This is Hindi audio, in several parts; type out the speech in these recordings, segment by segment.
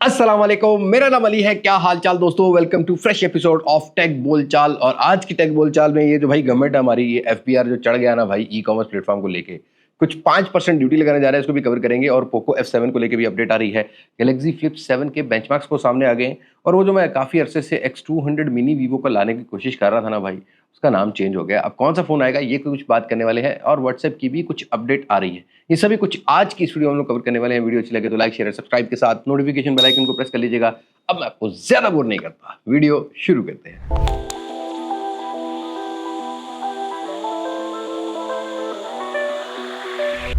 अस्सलाम वालेकुम, मेरा नाम अली है। क्या हाल चाल दोस्तों, welcome to fresh episode of tech Bolchaal. और आज की टेक बोलचाल में ये जो भाई गवर्नमेंट है हमारी, ये एफबीआर जो चढ़ गया ना भाई ई कॉमर्स प्लेटफॉर्म को लेके, कुछ 5% ड्यूटी लगाने जा रहा है, इसको भी कवर करेंगे। और पोको F7 को लेके भी अपडेट आ रही है। गैलेक्सी फ्लिप 7 के बेंचमार्क्स को सामने आ गए हैं। और वो जो मैं काफी अरसे से X200 मिनी वीवो को लाने की कोशिश कर रहा था ना भाई, उसका नाम चेंज हो गया। अब कौन सा फोन आएगा ये कुछ बात करने वाले हैं, और व्हाट्सएप की भी कुछ अपडेट आ रही है। ये सभी कुछ आज की इस वीडियो में हम लोग कवर करने वाले हैं। वीडियो अच्छी लगे तो लाइक शेयर सब्सक्राइब के साथ नोटिफिकेशन बेल आइकन को प्रेस कर लीजिएगा। अब मैं आपको ज्यादा बोर नहीं करता, वीडियो शुरू करते हैं।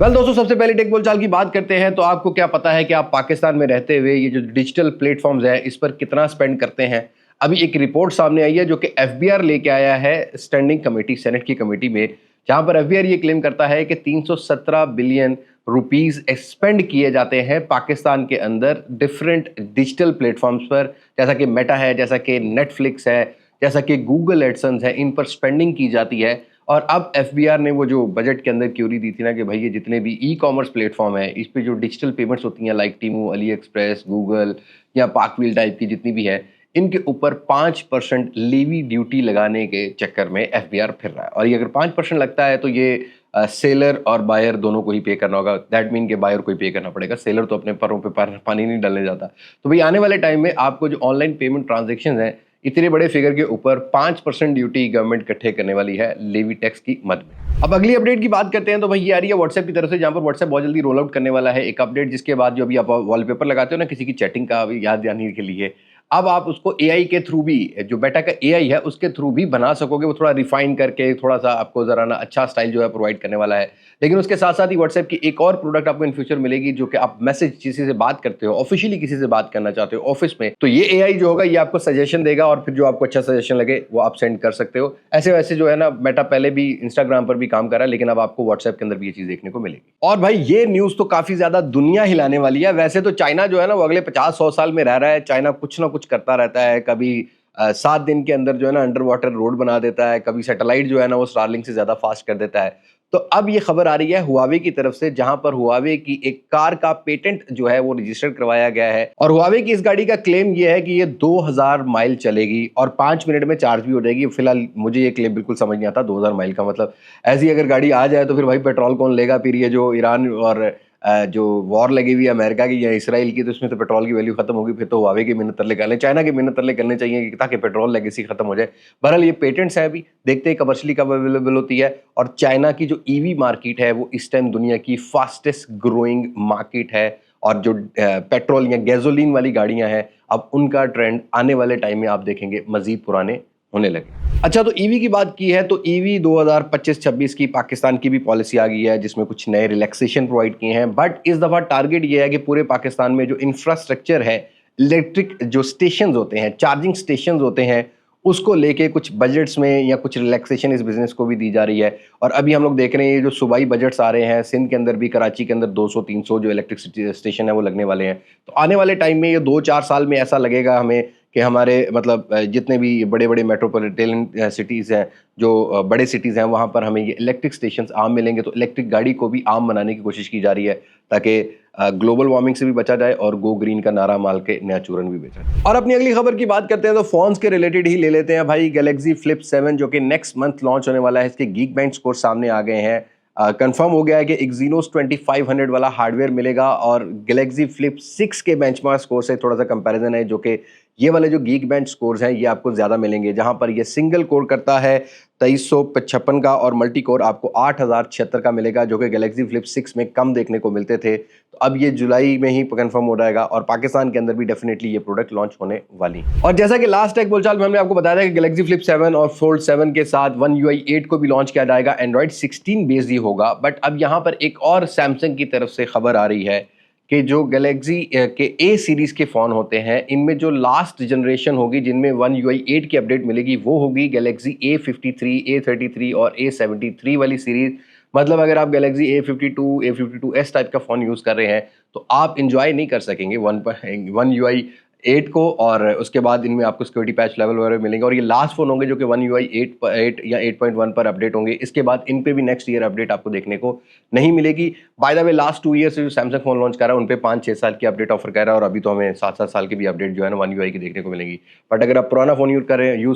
दोस्तों, सबसे पहले टेक बोलचाल की बात करते हैं। तो आपको क्या पता है कि आप पाकिस्तान में रहते हुए ये जो डिजिटल प्लेटफॉर्म्स है इस पर कितना स्पेंड करते हैं। अभी एक रिपोर्ट सामने आई है जो कि एफबीआर लेके आया है स्टैंडिंग कमेटी, सेनेट की कमेटी में, जहां पर एफबीआर ये क्लेम करता है कि 317 बिलियन रुपीस स्पेंड किए जाते हैं पाकिस्तान के अंदर डिफरेंट डिजिटल प्लेटफॉर्म्स पर, जैसा कि मेटा है, जैसा कि नेटफ्लिक्स है, जैसा कि गूगल एडसेंस है। इन पर स्पेंडिंग की जाती है। और अब एफबीआर ने वो जो बजट के अंदर क्यूरी दी थी ना कि भाई ये जितने भी ई कॉमर्स प्लेटफॉर्म है इस पे जो डिजिटल पेमेंट्स होती हैं, लाइक टीमू, अली एक्सप्रेस, गूगल या पाकव्हील टाइप की जितनी भी है, इनके ऊपर 5% लेवी ड्यूटी लगाने के चक्कर में एफबीआर फिर रहा है। और ये अगर 5% लगता है तो ये सेलर और बायर दोनों को ही पे करना होगा। दैट मीन के बायर को ही पे करना पड़ेगा। सेलर तो अपने पैरों पे पानी नहीं डालने जाता। तो भाई आने वाले टाइम में आपको जो ऑनलाइन पेमेंट ट्रांजेक्शन है, इतने बड़े फिगर के ऊपर 5% ड्यूटी गवर्नमेंट इकट्ठे करने वाली है लेवी टैक्स की मद में। अब अगली अपडेट की बात करते हैं। तो भाई ये आ रही है व्हाट्सएप की तरफ से, जहां पर व्हाट्सएप बहुत जल्दी रोल आउट करने वाला है एक अपडेट, जिसके बाद जो अभी आप वॉलपेपर लगाते हो ना किसी की चैटिंग का याद दिलाने के लिए, अब आप उसको एआई के थ्रू भी, जो बेटा का एआई है उसके थ्रू भी बना सकोगे। वो थोड़ा रिफाइन करके थोड़ा सा आपको जरा ना अच्छा स्टाइल जो है प्रोवाइड करने वाला है। लेकिन उसके साथ साथ ही व्हाट्सएप की एक और प्रोडक्ट आपको इन फ्यूचर मिलेगी, जो कि आप मैसेज किसी से बात करते हो, ऑफिशियली किसी से बात करना चाहते हो ऑफिस में, तो ये एआई जो होगा ये आपको सजेशन देगा, और फिर जो आपको अच्छा सजेशन लगे वो आप सेंड कर सकते हो। ऐसे वैसे जो है ना, मेटा पहले भी इंस्टाग्राम पर भी काम कर रहा है, लेकिन अब आपको व्हाट्सएप के अंदर भी ये चीज देखने को मिलेगी। और भाई ये न्यूज तो काफी ज्यादा दुनिया हिलाने वाली है। वैसे तो चाइना जो है ना वो अगले 50-100 साल में रह रहा है। चाइना कुछ ना कुछ करता रहता है। कभी 7 दिन के अंदर जो है ना अंडर वाटर रोड बना देता है, कभी सैटेलाइट जो है ना वो स्टारलिंक से ज्यादा फास्ट कर देता है। तो अब ये खबर आ रही है हुआवे की तरफ से, जहां पर हुआवे की एक कार का पेटेंट जो है वो रजिस्टर करवाया गया है। और हुआवे की इस गाड़ी का क्लेम ये है कि ये 2000 माइल चलेगी और 5 मिनट में चार्ज भी हो जाएगी। फिलहाल मुझे ये क्लेम बिल्कुल समझ नहीं आता 2000 माइल का मतलब। ऐसी अगर गाड़ी आ जाए तो फिर भाई पेट्रोल कौन लेगा? फिर ये जो ईरान और जो वॉर लगी हुई है अमेरिका की या इसराइल की, तो इसमें तो पेट्रोल की वैल्यू खत्म होगी। फिर तो हुआवे की मिन्नत तरले करने, चाइना की मिन्नत तरले करने चाहिए ताकि पेट्रोल लेगेसी खत्म हो जाए। बहरहाल ये पेटेंट्स हैं, अभी देखते हैं कमर्शियली कब अवेलेबल होती है। और चाइना की जो ईवी मार्केट है वो इस टाइम दुनिया की फास्टेस्ट ग्रोइंग मार्केट है। और जो पेट्रोल या गैसोलीन वाली गाड़ियां हैं, अब उनका ट्रेंड आने वाले टाइम में आप देखेंगे मजीद पुराने होने लगे। अच्छा, तो ईवी की बात की है तो ईवी 2025-26 की पाकिस्तान की भी पॉलिसी आ गई है, जिसमें कुछ नए रिलैक्सेशन प्रोवाइड किए हैं। बट इस दफा टारगेट ये है कि पूरे पाकिस्तान में जो इंफ्रास्ट्रक्चर है, इलेक्ट्रिक जो स्टेशन होते हैं, चार्जिंग स्टेशन होते हैं, उसको लेके कुछ बजट्स में या कुछ रिलैक्सेशन इस बिजनेस को भी दी जा रही है। और अभी हम लोग देख रहे हैं ये जो सूबाई बजट्स आ रहे हैं, सिंध के अंदर भी, कराची के अंदर 200-300 जो इलेक्ट्रिक स्टेशन है वो लगने वाले हैं। तो आने वाले टाइम में ये 2-4 साल में ऐसा लगेगा हमें कि हमारे मतलब जितने भी बड़े बड़े मेट्रोपॉलिटन सिटीज़ हैं, जो बड़े सिटीज़ हैं, वहाँ पर हमें ये इलेक्ट्रिक स्टेशंस आम मिलेंगे। तो इलेक्ट्रिक गाड़ी को भी आम बनाने की कोशिश की जा रही है, ताकि ग्लोबल वार्मिंग से भी बचा जाए और गो ग्रीन का नारा माल के नया चूरन भी बेचा जाए। और अपनी अगली खबर की बात करते हैं तो फोन्स के रिलेटेड ही ले लेते हैं भाई। गैलेक्सी फ्लिप 7 जो कि नेक्स्ट मंथ लॉन्च होने वाला है, इसके गीक बेंच स्कोर सामने आ गए हैं। कंफर्म हो गया है कि एक्जीनोस 2500 वाला हार्डवेयर मिलेगा। और गैलेक्सी फ्लिप 6 के बेंचमार्क स्कोर से थोड़ा सा कंपैरिजन है, जो कि ये वाले जो गीक बेंच स्कोर्स हैं ये आपको ज़्यादा मिलेंगे, जहां पर ये सिंगल कोर करता है 2355 का और मल्टी कोर आपको 8076 का मिलेगा, जो कि गैलेक्सी फ्लिप 6 में कम देखने को मिलते थे। तो अब ये जुलाई में ही कंफर्म हो जाएगा और पाकिस्तान के अंदर भी डेफिनेटली ये प्रोडक्ट लॉन्च होने वाली है। और जैसा कि लास्ट टेक बोलचाल में हमने आपको बताया था कि गैलेक्सी फ्लिप 7 और फोल्ड 7 के साथ One UI 8 को भी लॉन्च किया जाएगा। एंड्रॉइड 16 बेस्ड ही होगा। बट अब यहाँ पर एक और सैमसंग की तरफ से खबर आ रही है कि जो गैलेक्सी के ए सीरीज के फ़ोन होते हैं, इनमें जो लास्ट जनरेशन होगी जिनमें One UI 8 की अपडेट मिलेगी, वो होगी गैलेक्सी A53, A33 और A73 वाली सीरीज। मतलब अगर आप गैलेक्सी A52, A52s टाइप का फ़ोन यूज़ कर रहे हैं तो आप इंजॉय नहीं कर सकेंगे One UI 8 को, और उसके बाद इनमें आपको सिक्योरिटी पैच लेवल वगैरह मिलेंगे, और ये लास्ट फोन होंगे जो कि One UI 8 या 8.1 पर अपडेट होंगे। इसके बाद इन पे भी नेक्स्ट ईयर अपडेट आपको देखने को नहीं मिलेगी। By the way last 2 year से जो सैमसंग फोन लॉन्च कर रहा है उन पे 5-6 साल की अपडेट ऑफर कर रहा है, और अभी तो हमें 7-7 साल की भी अपडेट जो है ना One UI की देखने को मिलेंगी। बट अगर आप पुराना फोन यूज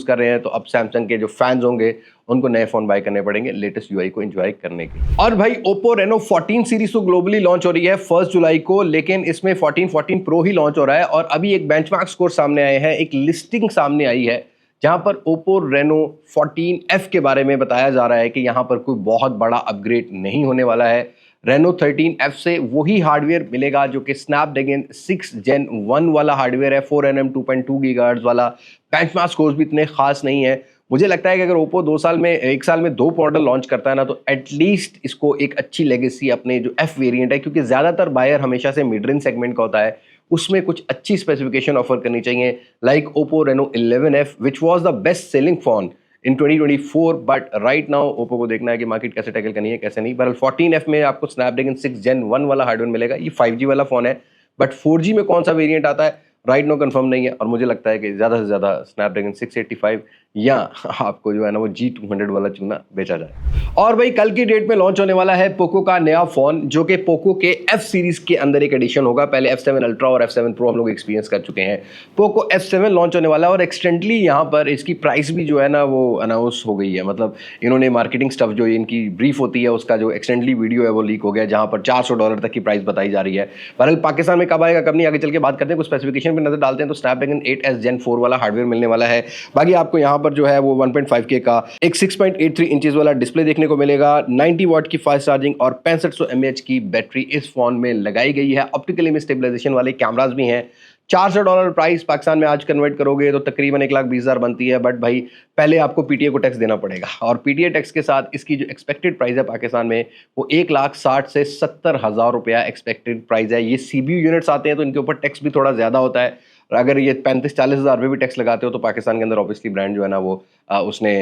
कर रहे हैं तो अब सैमसंग के जो फैंस होंगे उनको नए फोन बाय करने पड़ेंगे लेटेस्ट यूआई को एंजॉय करने के। और भाई Oppo Reno 14 सीरीज तो ग्लोबली लॉन्च हो रही है 1 जुलाई को, लेकिन इसमें 14 Pro ही लॉन्च हो रहा है। और अभी एक बेंचमार्क स्कोर सामने आए हैं, एक लिस्टिंग सामने आई है जहां पर Oppo Reno 14F के बारे में बताया जा रहा है कि यहां पर कोई बहुत बड़ा अपग्रेड नहीं होने वाला है। Reno 13F से वही हार्डवेयर मिलेगा जो कि Snapdragon 6 Gen 1 वाला हार्डवेयर है, 4nm 2.2 GHz वाला। बेंचमार्क स्कोर्स भी इतने खास नहीं है। मुझे लगता है कि अगर ओप्पो 1 साल में 2 मॉडल लॉन्च करता है ना, तो एटलीस्ट इसको एक अच्छी लेगेसी अपने जो एफ वेरिएंट है, क्योंकि ज़्यादातर बायर हमेशा से मिड रेंज सेगमेंट का होता है, उसमें कुछ अच्छी स्पेसिफिकेशन ऑफर करनी चाहिए। Like Oppo Reno 11F which was the best selling phone in 2024, but right now Oppo को देखना है कि मार्केट कैसे टैकल करनी है कैसे नहीं। बहरहाल 14F में आपको Snapdragon 6 Gen 1 वाला हार्डवेयर मिलेगा। ये 5G वाला फोन है, बट 4G में कौन सा वेरिएंट आता है राइट नो कंफर्म नहीं है। और मुझे लगता है कि ज़्यादा से ज़्यादा Snapdragon 685 या आपको जो है ना वो G200 वाला चुना बेचा जाए। और भाई कल की डेट में लॉन्च होने वाला है पोको का नया फोन, जो कि पोको के F सीरीज के अंदर एक एडिशन होगा। पहले F7 Ultra और F7 Pro हम लोग एक्सपीरियंस कर चुके हैं। पोको F7 लॉन्च होने वाला है, और एक्सटेंटली यहाँ पर इसकी प्राइस भी जो है ना वो अनाउंस हो गई है। मतलब इन्होंने मार्केटिंग स्टफ जो इनकी ब्रीफ होती है उसका जो एक्सटेंटली वीडियो है वो लीक हो गया, जहाँ पर $400 तक की प्राइस बताई जा रही है। बहरहाल पाकिस्तान में कब आएगा कब नहीं, आगे चल के बात करते हैं। कुछ स्पेसिफिकेशन पर नजर डालते हैं तो Snapdragon 8S Gen 4 वाला हार्डवेयर मिलने वाला है। बाकी आपको यहाँ पर जो है वो 1.5K का एक 6.83 इंचेस वाला डिस्प्ले देखने को मिलेगा। 90 वाट की फास्ट चार्जिंग और 6500 mAh की बैटरी इस फोन में लगाई गई है। ऑप्टिकल इमेज स्टेबलाइजेशन वाले कैमरास भी हैं। $400 प्राइस पाकिस्तान में आज कन्वर्ट करोगे तो तकरीबन 1,20,000 बनती है। बट भाई पहले आपको पीटीए को टैक्स देना पड़ेगा, और पीटीए टैक्स के साथ इसकी जो एक्सपेक्टेड प्राइस है पाकिस्तान में वो 1,60,000 से 70,000 रुपया एक्सपेक्टेड प्राइस है। ये सीबीयू यूनिट्स आते हैं तो इनके ऊपर टैक्स भी थोड़ा ज़्यादा होता है। अगर ये 35-40 हज़ार रुपये भी टैक्स लगाते हो तो पाकिस्तान के अंदर ऑब्वियसली ब्रांड जो है ना वो उसने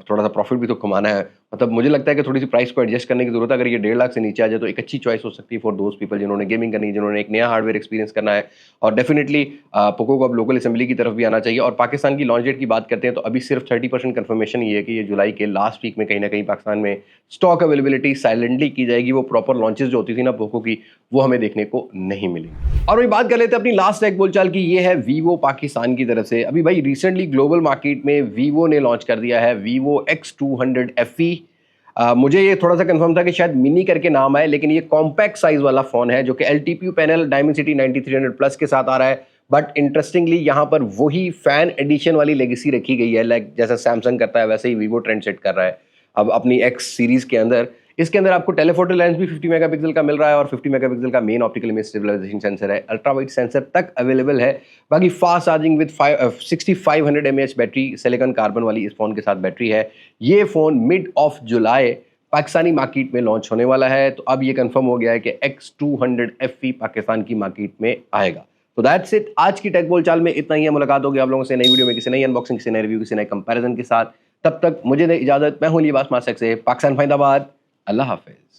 थोड़ा सा प्रॉफिट भी तो कमाना है। मतलब मुझे लगता है कि थोड़ी सी प्राइस को एडजस्ट करने की जरूरत है। अगर ये 1.5 लाख से नीचे आ जाए तो एक अच्छी चॉइस हो सकती है फॉर दोज पीपल जिन्होंने गेमिंग करनी है, जिन्होंने एक नया हार्डवेयर एक्सपीरियंस करना है। और डेफिनेटली पोको को अब लोकल असेंबली की तरफ भी आना चाहिए। और पाकिस्तान की लॉन्च डेट की बात करते हैं तो अभी सिर्फ 30% कन्फर्मेशन ये है कि ये जुलाई के लास्ट वीक में कहीं ना कहीं पाकिस्तान में स्टॉक अवेलेबिलिटी साइलेंटली की जाएगी। वो प्रॉपर लॉन्चेस जो होती थी ना पोको की, वो हमें देखने को नहीं मिली। और वही बात कर लेते हैं अपनी लास्ट टेक बोलचाल की, ये है वीवो पाकिस्तान की तरफ से। अभी भाई रिसेंटली ग्लोबल मार्केट में वीवो ने लॉन्च कर दिया है वीवो X200 FE। मुझे ये थोड़ा सा कंफर्म था कि शायद मिनी करके नाम आए, लेकिन ये कॉम्पैक्ट साइज वाला फोन है जो कि LTPO पैनल Dimensity 9300 प्लस के साथ आ रहा है। बट इंटरेस्टिंगली यहाँ पर वही फैन एडिशन वाली लेगेसी रखी गई है, लाइक जैसा सैमसंग करता है वैसे ही वीवो ट्रेंड सेट कर रहा है अब अपनी X सीरीज के अंदर। इसके अंदर आपको टेलीफोटो लेंस भी 50 मेगापिक्सल का मिल रहा है, और 50 मेगापिक्सल का main optical image stabilisation sensor है। अल्ट्रा वाइड सेंसर तक अवेलेबल है। बाकी fast charging with 6500 mAh battery silicon carbon वाली इस फोन के साथ बैटरी है। ये phone mid of July Pakistani market में लॉन्च होने वाला है। तो अब ये कंफर्म हो गया है कि X200 FE पाकिस्तान की मार्केट में आएगा। तो दैट्स इट, आज की टेक बोलचाल में इतना ही है। मुलाकात होगी आप लोगों से नई वीडियो में, किसी नई अनबॉक्सिंग, किसी नए रिव्यू, किसी नए कंपैरिजन के साथ। तब तक मुझे दे इजाजत। मैं हूं लिबास मासक से पाकिस्तान फैदाबाद। अल्लाह हाफिज।